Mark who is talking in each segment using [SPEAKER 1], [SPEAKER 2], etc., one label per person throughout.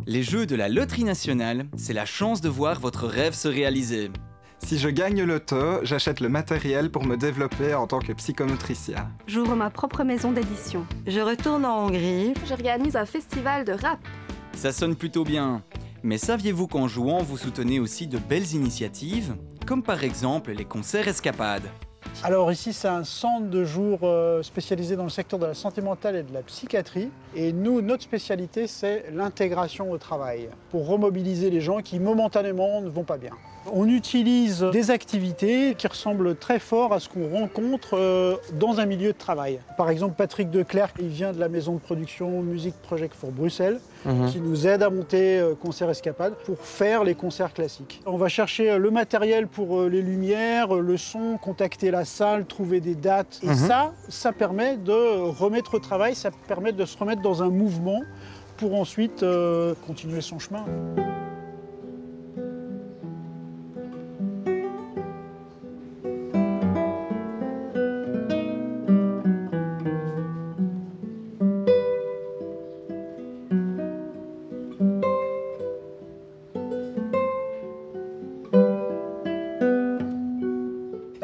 [SPEAKER 1] Les jeux de la Loterie Nationale, c'est la chance de voir votre rêve se réaliser.
[SPEAKER 2] Si je gagne le loto, j'achète le matériel pour me développer en tant que psychomotricien.
[SPEAKER 3] J'ouvre ma propre maison d'édition.
[SPEAKER 4] Je retourne en Hongrie.
[SPEAKER 3] J'organise un festival de rap.
[SPEAKER 1] Ça sonne plutôt bien. Mais saviez-vous qu'en jouant, vous soutenez aussi de belles initiatives, comme par exemple les concerts escapades?
[SPEAKER 5] Alors ici, c'est un centre de jour spécialisé dans le secteur de la santé mentale et de la psychiatrie. Et nous, notre spécialité, c'est l'intégration au travail, pour remobiliser les gens qui momentanément ne vont pas bien. On utilise des activités qui ressemblent très fort à ce qu'on rencontre dans un milieu de travail. Par exemple, Patrick Declercq, il vient de la maison de production Music Project for Bruxelles, qui nous aide à monter Concert Escapade pour faire les concerts classiques. On va chercher le matériel pour les lumières, le son, contacter la salle, trouver des dates. Et ça permet de remettre au travail, ça permet de se remettre dans un mouvement pour ensuite continuer son chemin.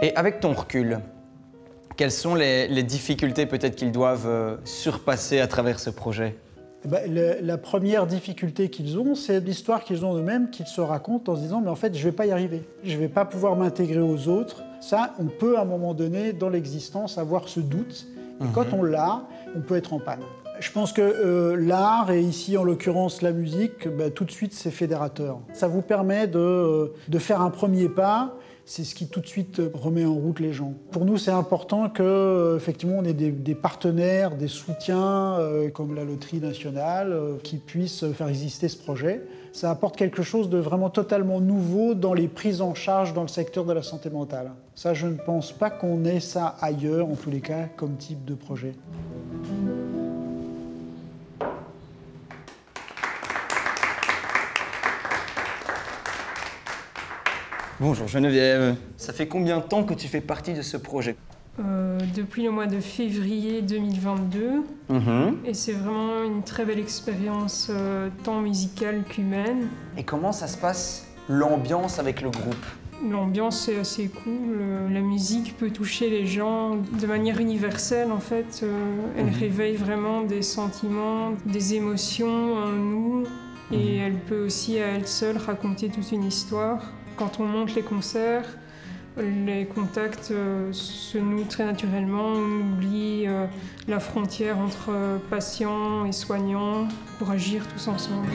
[SPEAKER 6] Et avec ton recul, quelles sont les difficultés peut-être qu'ils doivent surpasser à travers ce projet?
[SPEAKER 5] La première difficulté qu'ils ont, c'est l'histoire qu'ils ont eux-mêmes, qu'ils se racontent en se disant « mais en fait, je ne vais pas y arriver, je ne vais pas pouvoir m'intégrer aux autres ». Ça, on peut à un moment donné, dans l'existence, avoir ce doute. Et quand on l'a, on peut être en panne. Je pense que l'art, et ici en l'occurrence la musique, tout de suite c'est fédérateur. Ça vous permet de faire un premier pas. C'est ce qui tout de suite remet en route les gens. Pour nous, c'est important qu'effectivement on ait des partenaires, des soutiens comme la Loterie Nationale qui puissent faire exister ce projet. Ça apporte quelque chose de vraiment totalement nouveau dans les prises en charge dans le secteur de la santé mentale. Ça, je ne pense pas qu'on ait ça ailleurs, en tous les cas, comme type de projet.
[SPEAKER 6] Bonjour Geneviève. Ça fait combien de temps que tu fais partie de ce projet?
[SPEAKER 7] Depuis le mois de février 2022. Et c'est vraiment une très belle expérience, tant musicale qu'humaine.
[SPEAKER 6] Et comment ça se passe, l'ambiance avec le groupe?
[SPEAKER 7] L'ambiance est assez cool. La musique peut toucher les gens de manière universelle, en fait. Elle réveille vraiment des sentiments, des émotions en nous. Et elle peut aussi, à elle seule, raconter toute une histoire. Quand on monte les concerts, les contacts se nouent très naturellement. On oublie la frontière entre patients et soignants pour agir tous ensemble.